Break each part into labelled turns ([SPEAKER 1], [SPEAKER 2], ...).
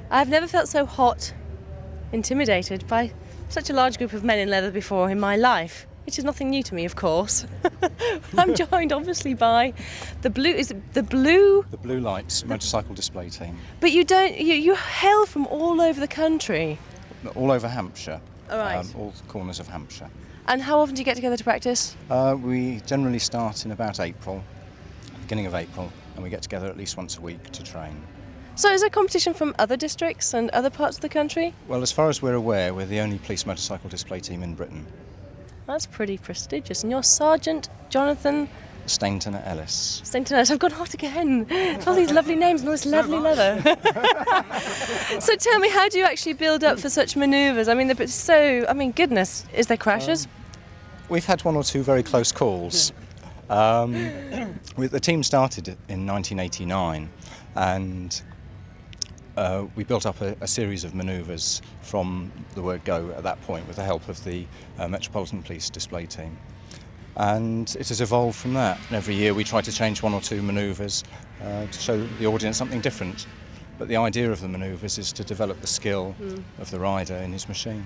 [SPEAKER 1] I've never felt so hot, intimidated by such a large group of men in leather before in my life, which is nothing new to me, of course. I'm joined, obviously, by the Blue... Is it the Blue?
[SPEAKER 2] The Blue Lights motorcycle display team.
[SPEAKER 1] But you hail from all over the country.
[SPEAKER 2] All over Hampshire.
[SPEAKER 1] All right.
[SPEAKER 2] All corners of Hampshire.
[SPEAKER 1] And how often do you get together to practice?
[SPEAKER 2] We generally start in about April, beginning of April, and we get together at least once a week to train.
[SPEAKER 1] So is there competition from other districts and other parts of the country?
[SPEAKER 2] Well, as far as we're aware, we're the only police motorcycle display team in Britain.
[SPEAKER 1] That's pretty prestigious. And you're Sergeant Jonathan...
[SPEAKER 2] Stainton Ellis.
[SPEAKER 1] Stainton Ellis. I've gone hot again. It's all these lovely names and all this lovely leather. So tell me, how do you actually build up for such manoeuvres? I mean, goodness, is there crashes?
[SPEAKER 2] We've had one or two very close calls. The team started in 1989, and we built up a series of manoeuvres from the word go at that point with the help of the Metropolitan Police display team. And it has evolved from that. And every year we try to change one or two manoeuvres to show the audience something different. But the idea of the manoeuvres is to develop the skill of the rider in his machine.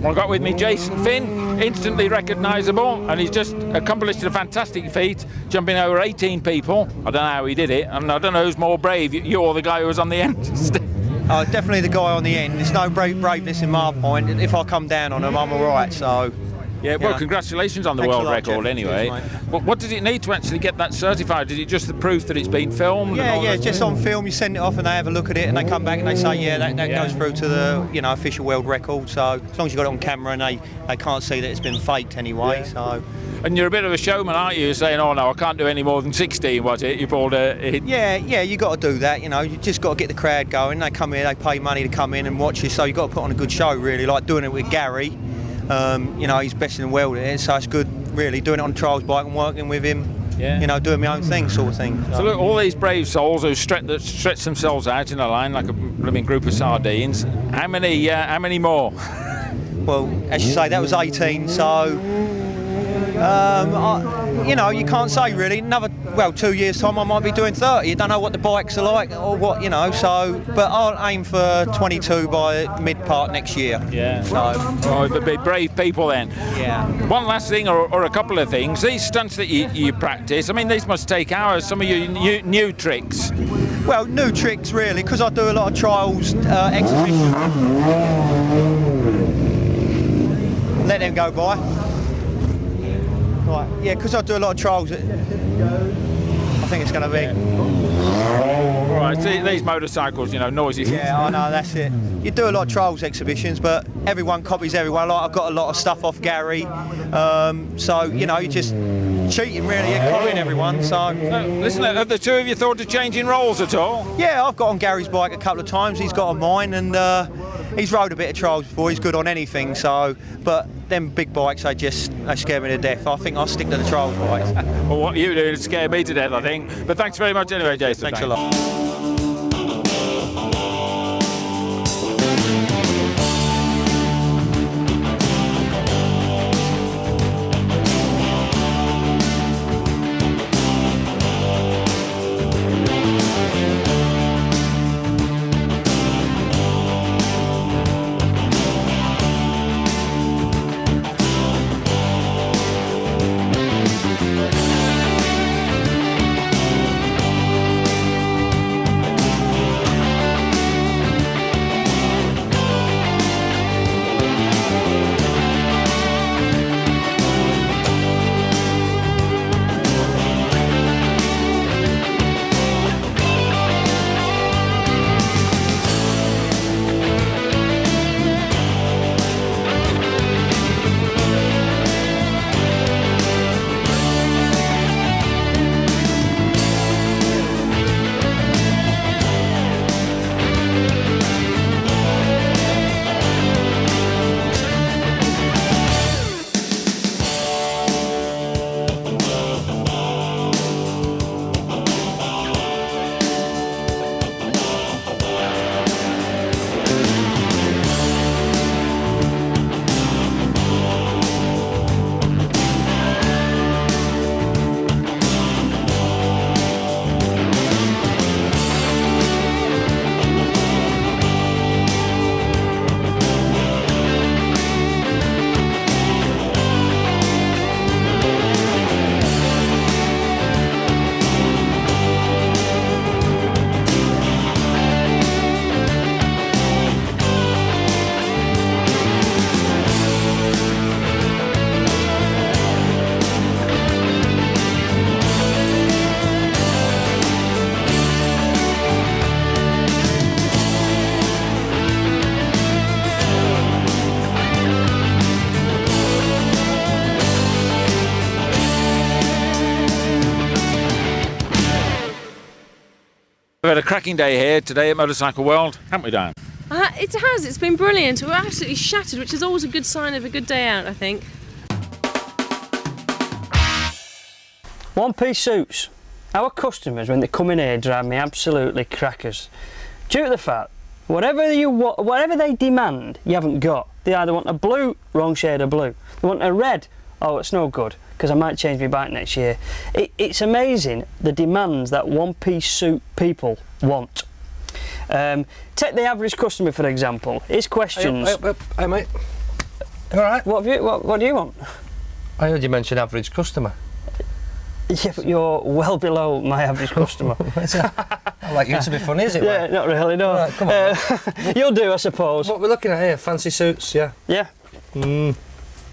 [SPEAKER 3] I've got with me Jason Finn, instantly recognisable, and he's just accomplished a fantastic feat, jumping over 18 people. I don't know how he did it, and I don't know who's more brave, you or the guy who was on the end.
[SPEAKER 4] Oh, definitely the guy on the end. There's no braveness in my point. If I come down on him, I'm all right, so...
[SPEAKER 3] Yeah, well, congratulations on the world record anyway.
[SPEAKER 4] Cheers,
[SPEAKER 3] what does it need to actually get that certified? Is it just the proof that it's been filmed?
[SPEAKER 4] Yeah, just on film. You send it off and they have a look at it and they come back and they say, that goes through to the official world record. So as long as you've got it on camera and they can't see that it's been faked anyway. So.
[SPEAKER 3] And you're a bit of a showman, aren't you? Saying, oh no, I can't do any more than 16, was it? You pulled a hit. Yeah,
[SPEAKER 4] you got to do that. You just got to get the crowd going. They come here, they pay money to come in and watch you. So you've got to put on a good show, really, like doing it with Gary. He's best in the world at it, so it's good, really, doing it on a trials bike and working with him, doing my own thing, sort of thing.
[SPEAKER 3] So look, all these brave souls who stretch themselves out in a line like a blooming group of sardines, how many more?
[SPEAKER 4] Well, as you say, that was 18, so... you can't say really. 2 years' time I might be doing 30. You don't know what the bikes are like or what, so... But I'll aim for 22 by mid-part next year.
[SPEAKER 3] Yeah.
[SPEAKER 4] So...
[SPEAKER 3] But be brave people then.
[SPEAKER 4] Yeah.
[SPEAKER 3] One last thing, or a couple of things. These stunts that you practice, I mean, these must take hours. Some of your new tricks.
[SPEAKER 4] Well, new tricks really, because I do a lot of trials, exhibitions. Let them go by. Right, yeah, because I do a lot of trials, I think it's going to be...
[SPEAKER 3] All right, see, these motorcycles, noisy.
[SPEAKER 4] Yeah, I know, that's it. You do a lot of trials exhibitions, but everyone copies everyone. Like, I've got a lot of stuff off Gary, so, you're just cheating, really, and copying everyone, so...
[SPEAKER 3] Listen, have the two of you thought of changing roles at all?
[SPEAKER 4] Yeah, I've got on Gary's bike a couple of times, he's got on mine, and he's rode a bit of trials before, he's good on anything, so... But them big bikes, they scare me to death. I think I'll stick to the trials bikes.
[SPEAKER 3] Well, what you do scare me to death, I think. But thanks very much anyway, Jason.
[SPEAKER 4] Thanks a lot.
[SPEAKER 3] We've had a cracking day here today at Motorcycle World, haven't we, Diane?
[SPEAKER 1] It has. It's been brilliant. We're absolutely shattered, which is always a good sign of a good day out, I think.
[SPEAKER 5] One-piece suits. Our customers, when they come in here, drive me absolutely crackers. Due to the fact, whatever they demand, you haven't got. They either want a blue, wrong shade of blue. They want a red, oh, it's no good, because I might change my bike next year. It's amazing the demands that one-piece suit people want. Take the average customer, for example. His questions...
[SPEAKER 6] Hey mate, all right?
[SPEAKER 5] What do you want?
[SPEAKER 6] I heard you mention average customer.
[SPEAKER 5] Yeah, but you're well below my average customer.
[SPEAKER 6] I like you to be funny, is it?
[SPEAKER 5] Yeah, not really, no.
[SPEAKER 6] Right, come on.
[SPEAKER 5] You'll do, I suppose.
[SPEAKER 6] What we're looking at here, fancy suits, yeah.
[SPEAKER 5] Yeah.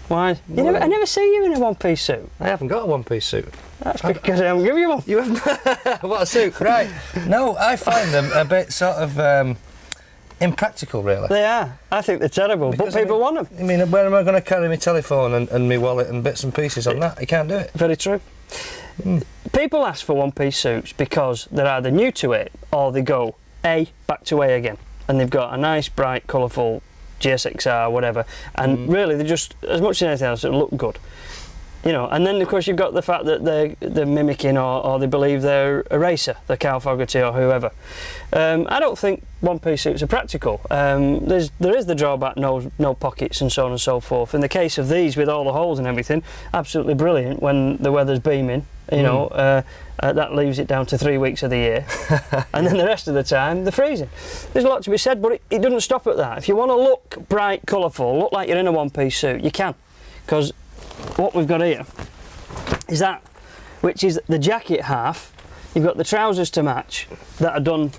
[SPEAKER 5] Why? I never see you in a one-piece suit.
[SPEAKER 6] I haven't got a one-piece suit.
[SPEAKER 5] That's because I haven't given you one.
[SPEAKER 6] You haven't? What a suit, right. No, I find them a bit sort of impractical, really.
[SPEAKER 5] They are. I think they're terrible, because, but people want them.
[SPEAKER 6] I mean, where am I going to carry my telephone and my wallet and bits and pieces on that? You can't do it.
[SPEAKER 5] Very true. People ask for one-piece suits because they're either new to it or they go A, back to A again, and they've got a nice, bright, colourful GSXR, whatever, and really they just, as much as anything else, they look good. You know, and then of course you've got the fact that they're mimicking or they believe they're a racer, the Carl Fogarty or whoever. I don't think one-piece suits are practical. There is the drawback, no pockets and so on and so forth. In the case of these, with all the holes and everything, absolutely brilliant when the weather's beaming. You know, that leaves it down to 3 weeks of the year, and then the rest of the time they're freezing. There's a lot to be said, but it doesn't stop at that. If you want to look bright, colourful, look like you're in a one-piece suit, you can, because what we've got here is that, which is the jacket half. You've got the trousers to match that are done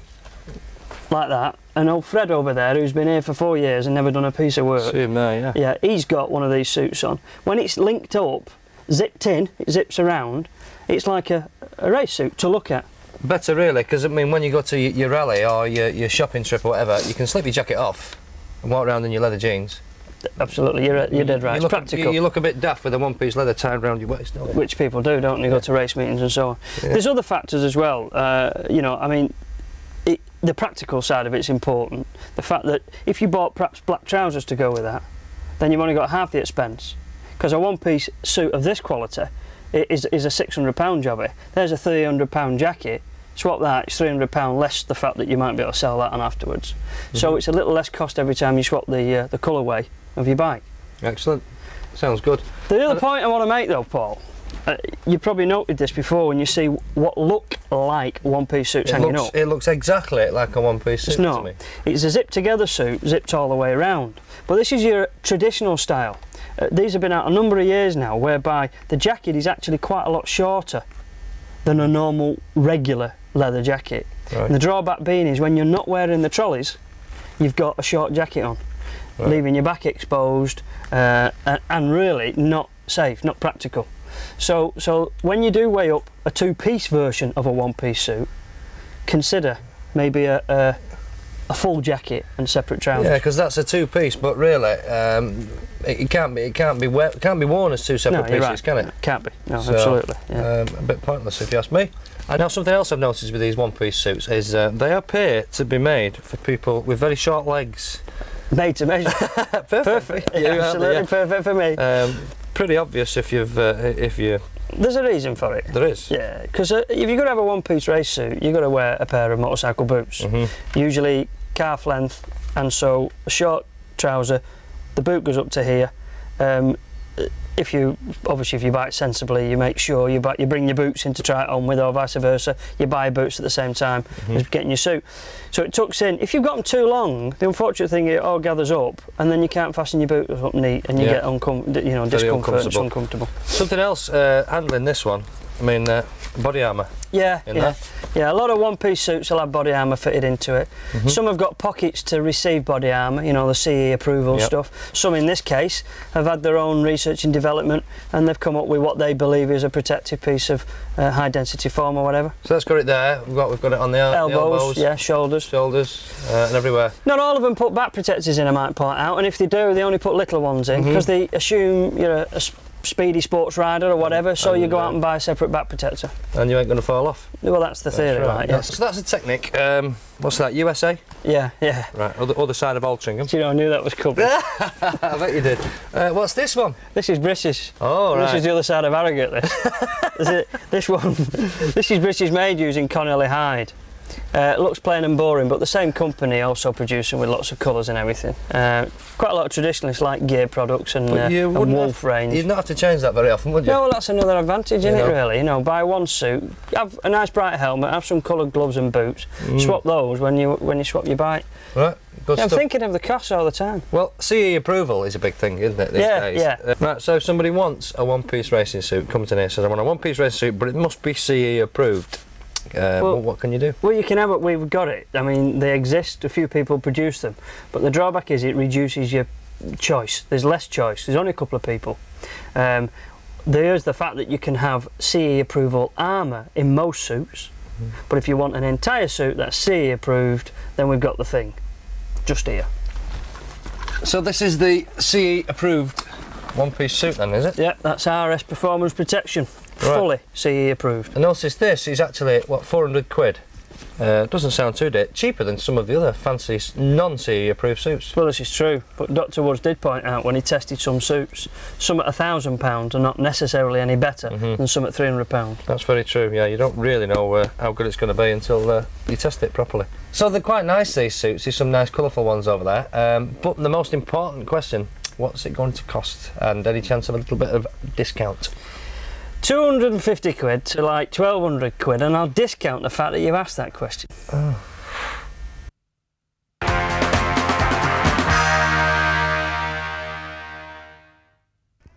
[SPEAKER 5] like that, and old Fred over there, who's been here for 4 years and never done a piece of work.
[SPEAKER 6] See him there, yeah.
[SPEAKER 5] Yeah, he's got one of these suits on. When it's linked up, zipped in, it zips around, it's like a race suit to look at.
[SPEAKER 6] Better really, because I mean, when you go to your rally or your shopping trip or whatever, you can slip your jacket off and walk around in your leather jeans.
[SPEAKER 5] Absolutely, you're dead right. It's practical.
[SPEAKER 6] You look a bit daft with a one-piece leather tied around your waist, don't you?
[SPEAKER 5] Which people do, don't they? Go to race meetings and so on. Yeah. There's other factors as well. You know, I mean, the practical side of it's important. The fact that if you bought perhaps black trousers to go with that, then you've only got half the expense. Because a one-piece suit of this quality is a £600 jobby. There's a £300 jacket. Swap that, it's £300 less the fact that you might be able to sell that on afterwards. So it's a little less cost every time you swap the colourway of your bike.
[SPEAKER 6] Excellent. Sounds good.
[SPEAKER 5] The other point I want to make though, Paul, you probably noted this before when you see what look like one-piece suits hanging up.
[SPEAKER 6] It looks exactly like a one-piece suit to me.
[SPEAKER 5] It's a zip-together suit, zipped all the way around. But this is your traditional style. These have been out a number of years now, whereby the jacket is actually quite a lot shorter than a normal, regular leather jacket. Right. And the drawback being is when you're not wearing the trolleys, you've got a short jacket on, leaving your back exposed, and really not safe, not practical. So when you do weigh up a two-piece version of a one-piece suit, consider maybe a full jacket and separate trousers.
[SPEAKER 6] Yeah, because that's a two-piece, but really, it can't be worn as two separate pieces,
[SPEAKER 5] right.
[SPEAKER 6] Can it?
[SPEAKER 5] Can't be. No, so, absolutely. Yeah.
[SPEAKER 6] A bit pointless, if you ask me. Now, something else I've noticed with these one-piece suits is they appear to be made for people with very short legs.
[SPEAKER 5] Made to measure. Perfect. Yeah, absolutely perfect for me.
[SPEAKER 6] Pretty obvious if you.
[SPEAKER 5] There's a reason for it.
[SPEAKER 6] There is.
[SPEAKER 5] Yeah, because if you're going to have a one-piece race suit, you've got to wear a pair of motorcycle boots. Usually calf length, and so a short trouser, the boot goes up to here. If you bike sensibly, you make sure you bring your boots in to try it on with, or vice versa. You buy boots at the same time as getting your suit. So it tucks in. If you've got them too long, the unfortunate thing is it all gathers up, and then you can't fasten your boots up neat, and you get discomfort. And it's uncomfortable.
[SPEAKER 6] Something else handling this one. I mean, body armour.
[SPEAKER 5] Yeah. A lot of one-piece suits will have body armour fitted into it. Some have got pockets to receive body armour, you know, the CE approval stuff. Some, in this case, have had their own research and development, and they've come up with what they believe is a protective piece of high-density foam or whatever.
[SPEAKER 6] So that's got it there. We've got it on the elbows,
[SPEAKER 5] yeah, shoulders,
[SPEAKER 6] and everywhere.
[SPEAKER 5] Not all of them put back protectors in, I might point out, and if they do, they only put little ones in because they assume you're a speedy sports rider or whatever, so you go out and buy a separate back protector.
[SPEAKER 6] And you ain't going to fall off.
[SPEAKER 5] Well, that's the theory, right? Yeah.
[SPEAKER 6] So that's a technique. What's that, USA?
[SPEAKER 5] Yeah.
[SPEAKER 6] Right, other side of Altrincham.
[SPEAKER 5] Do you know, I knew that was coming.
[SPEAKER 6] I bet you did. What's this one?
[SPEAKER 5] This is British.
[SPEAKER 6] Oh, right.
[SPEAKER 5] This is the other side of Harrogate, this one, this is British made using Connelly hide. It looks plain and boring, but the same company also produce them with lots of colours and everything. Quite a lot of traditionalists like gear products and wolf range.
[SPEAKER 6] You'd not have to change that very often, would you?
[SPEAKER 5] No, well, that's another advantage, isn't it, really? You know, buy one suit, have a nice bright helmet, have some coloured gloves and boots, swap those when you swap your bike.
[SPEAKER 6] Right, good
[SPEAKER 5] I'm
[SPEAKER 6] stuff.
[SPEAKER 5] thinking of the costs all the time.
[SPEAKER 6] Well, CE approval is a big thing, isn't it, these days?
[SPEAKER 5] Yeah.
[SPEAKER 6] Right, so if somebody wants a one-piece racing suit, comes in here and says, I want a one-piece racing suit, but it must be CE approved. Well, what can you do?
[SPEAKER 5] Well, you can have it. We've got it. I mean, they exist. A few people produce them, but the drawback is it reduces your choice. There's less choice. There's only a couple of people. There's the fact that you can have CE approval armour in most suits, but if you want an entire suit that's CE approved, then we've got the thing just here.
[SPEAKER 6] So this is the CE approved one-piece suit then, is it?
[SPEAKER 5] Yeah, that's RS Performance Protection.
[SPEAKER 6] Right.
[SPEAKER 5] Fully CE approved.
[SPEAKER 6] And notice this is actually, what, 400 quid? Doesn't sound too cheaper than some of the other fancy non-CE approved suits.
[SPEAKER 5] Well, this is true, but Dr. Woods did point out when he tested some suits, some at £1,000 are not necessarily any better than some at £300.
[SPEAKER 6] That's very true, yeah, you don't really know how good it's going to be until you test it properly. So they're quite nice, these suits. There's some nice colourful ones over there, but the most important question, what's it going to cost? And any chance of a little bit of discount?
[SPEAKER 5] 250 quid to like 1,200 quid, and I'll discount the fact that you've asked that question.
[SPEAKER 6] Oh.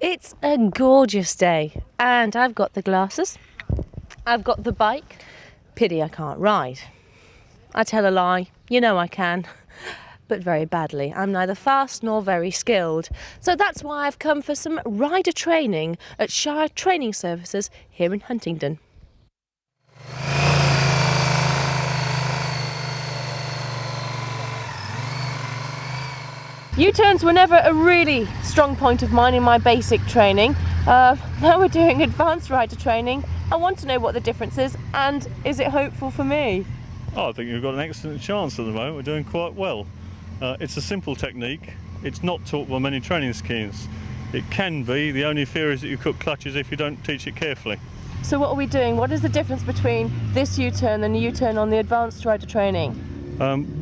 [SPEAKER 1] It's a gorgeous day, and I've got the glasses, I've got the bike. Pity I can't ride. I tell a lie, you know I can, but very badly. I'm neither fast nor very skilled. So that's why I've come for some rider training at Shire Training Services here in Huntingdon. U-turns were never a really strong point of mine in my basic training. Now we're doing advanced rider training. I want to know what the difference is, and is it hopeful for me?
[SPEAKER 7] Oh, I think you've got an excellent chance at the moment. We're doing quite well. It's a simple technique. It's not taught by many training schemes. It can be. The only fear is that you cut clutches if you don't teach it carefully.
[SPEAKER 1] So what are we doing? What is the difference between this U-turn and a U-turn on the advanced rider training?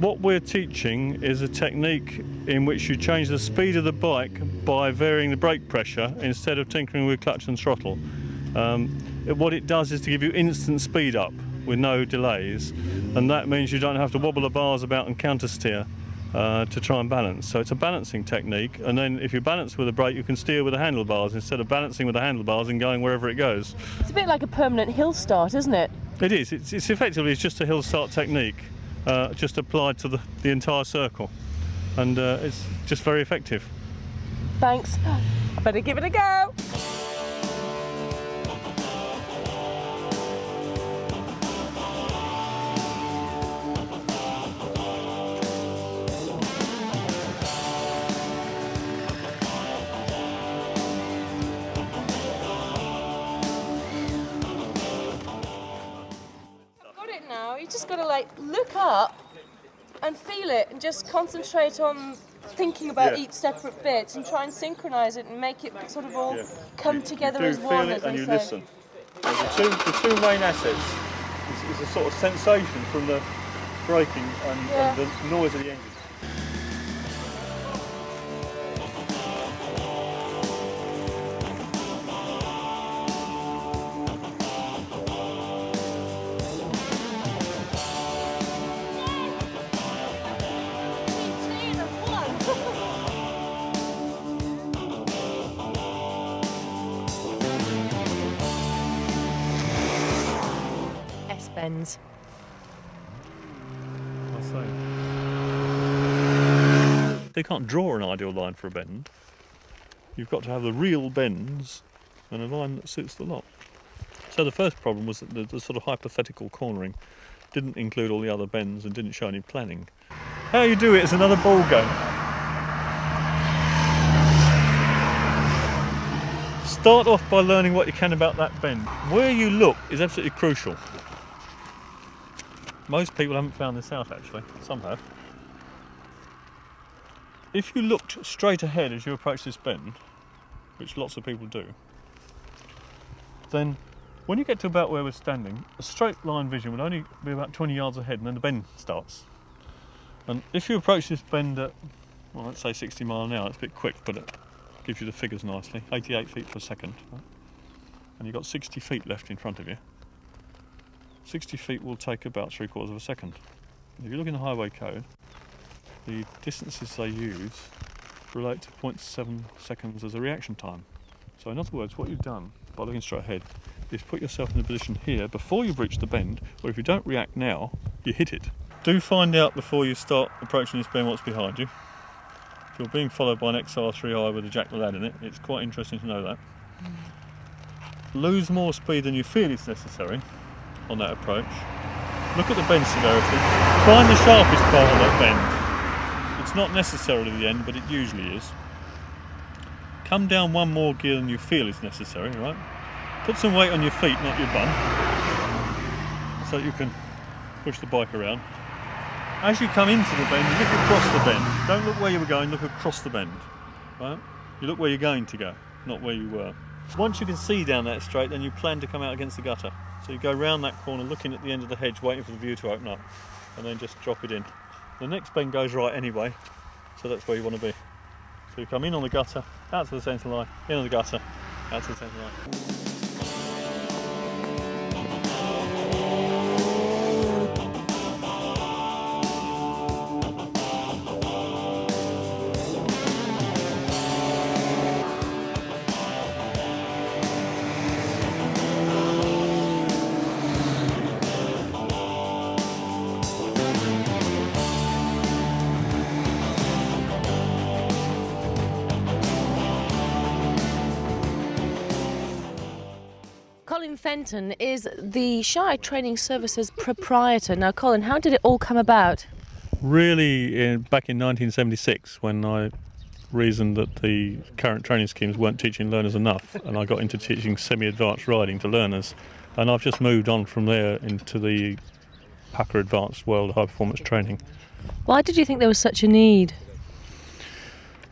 [SPEAKER 7] What we're teaching is a technique in which you change the speed of the bike by varying the brake pressure instead of tinkering with clutch and throttle. What it does is to give you instant speed up with no delays, and that means you don't have to wobble the bars about and counter steer to try and balance. So it's a balancing technique, and then if you balance with a brake you can steer with the handlebars instead of balancing with the handlebars and going wherever it goes.
[SPEAKER 1] It's a bit like a permanent hill start, isn't it?
[SPEAKER 7] It is. It's effectively just a hill start technique, just applied to the entire circle, and it's just very effective.
[SPEAKER 1] Thanks. I better give it a go. Now you just got to like look up and feel it and just concentrate on thinking about each separate bit and try and synchronise it and make it sort of all come together as one.
[SPEAKER 7] You do feel it and you listen. The two main assets is a sort of sensation from the braking and the noise of the engine.
[SPEAKER 1] S-bends.
[SPEAKER 7] They can't draw an ideal line for a bend. You've got to have the real bends and a line that suits the lot. So the first problem was that the sort of hypothetical cornering didn't include all the other bends and didn't show any planning. How you do it is another ball game. Start off by learning what you can about that bend. Where you look is absolutely crucial. Most people haven't found this out actually, some have. If you looked straight ahead as you approach this bend, which lots of people do, then when you get to about where we're standing, a straight line vision would only be about 20 yards ahead and then the bend starts. And if you approach this bend at, well, let's say 60 miles an hour, it's a bit quick, but it gives you the figures nicely, 88 feet per second. Right? And you've got 60 feet left in front of you. 60 feet will take about 3/4 of a second. If you look in the highway code, the distances they use relate to 0.7 seconds as a reaction time. So in other words, what you've done by looking straight ahead is put yourself in a position here before you've reached the bend, where if you don't react now, you hit it. Do find out before you start approaching this bend what's behind you. If you're being followed by an XR3i with a Jack the Lad in it, it's quite interesting to know that. Lose more speed than you feel is necessary on that approach. Look at the bend severity. Find the sharpest part of that bend. It's not necessarily the end, but it usually is. Come down one more gear than you feel is necessary, right? Put some weight on your feet, not your bum, so that you can push the bike around. As you come into the bend, you look across the bend. Don't look where you were going, look across the bend, right? You look where you're going to go, not where you were. Once you can see down that straight, then you plan to come out against the gutter. So you go round that corner, looking at the end of the hedge, waiting for the view to open up, and then just drop it in. The next bend goes right anyway, so that's where you want to be. So you come in on the gutter, out to the centre line, in on the gutter, out to the centre line.
[SPEAKER 1] Colin Fenton is the Shy Training Services proprietor. Now, Colin, how did it all come about?
[SPEAKER 7] Really, back in 1976, when I reasoned that the current training schemes weren't teaching learners enough, and I got into teaching semi-advanced riding to learners, and I've just moved on from there into the Pucker Advanced World High Performance Training.
[SPEAKER 1] Why did you think there was such a need?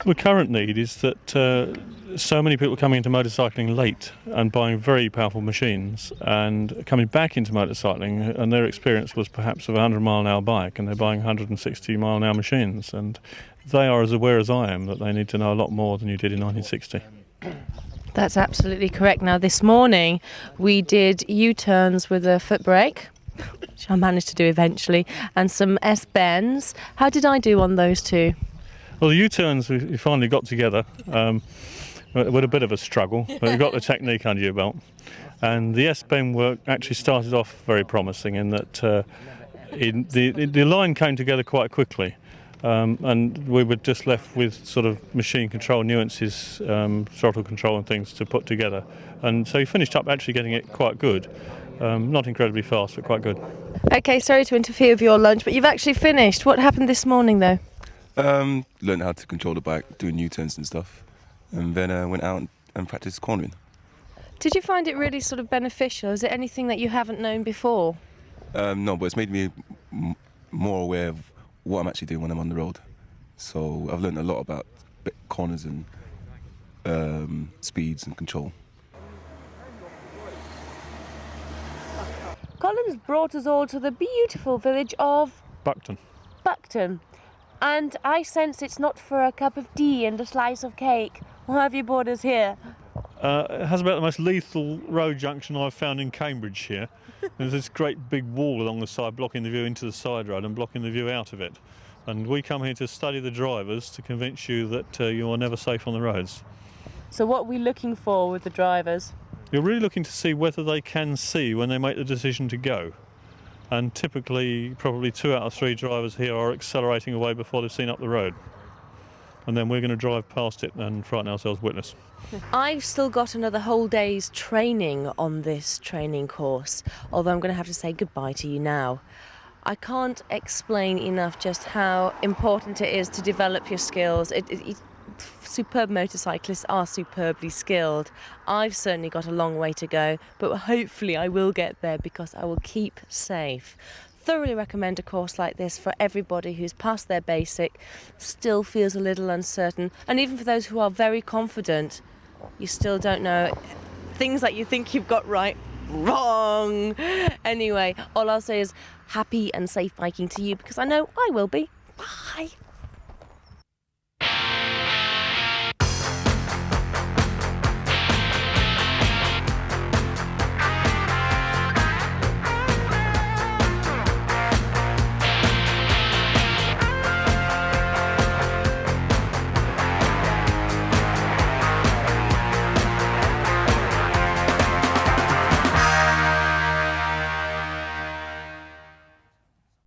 [SPEAKER 7] The current need is that so many people are coming into motorcycling late and buying very powerful machines and coming back into motorcycling, and their experience was perhaps of a 100 mile an hour bike, and they're buying 160 mile an hour machines, and they are as aware as I am that they need to know a lot more than you did in 1960.
[SPEAKER 1] That's absolutely correct. Now, this morning we did U-turns with a foot brake, which I managed to do eventually, and some S-bends. How did I do on those two?
[SPEAKER 7] Well, the U-turns we finally got together with a bit of a struggle, but you got the technique under your belt. And the S-bend work actually started off very promising in that the line came together quite quickly, and we were just left with sort of machine control nuances, throttle control and things to put together. And so you finished up actually getting it quite good. Not incredibly fast, but quite good.
[SPEAKER 1] Okay, sorry to interfere with your lunch, but you've actually finished. What happened this morning, though?
[SPEAKER 8] Learned how to control the bike, doing U-turns and stuff, and then went out and practiced cornering.
[SPEAKER 1] Did you find it really sort of beneficial? Is it anything that you haven't known before?
[SPEAKER 8] No, but it's made me more aware of what I'm actually doing when I'm on the road. So I've learned a lot about corners and speeds and control.
[SPEAKER 1] Colin's brought us all to the beautiful village of
[SPEAKER 7] Buckton.
[SPEAKER 1] And I sense it's not for a cup of tea and a slice of cake. Why have you brought us here?
[SPEAKER 7] It has about the most lethal road junction I've found in Cambridge here. There's this great big wall along the side blocking the view into the side road and blocking the view out of it. And we come here to study the drivers to convince you that you are never safe on the roads.
[SPEAKER 1] So what are we looking for with the drivers?
[SPEAKER 7] You're really looking to see whether they can see when they make the decision to go. And typically, probably 2 out of 3 drivers here are accelerating away before they've seen up the road. And then we're going to drive past it and frighten ourselves witless.
[SPEAKER 1] I've still got another whole day's training on this training course, although I'm going to have to say goodbye to you now. I can't explain enough just how important it is to develop your skills. superb motorcyclists are superbly skilled. I've certainly got a long way to go, but hopefully I will get there because I will keep safe. Thoroughly recommend a course like this for everybody who's passed their basic, still feels a little uncertain, and even for those who are very confident, you still don't know things that you think you've got right, wrong. Anyway, all I'll say is happy and safe biking to you, because I know I will be. Bye.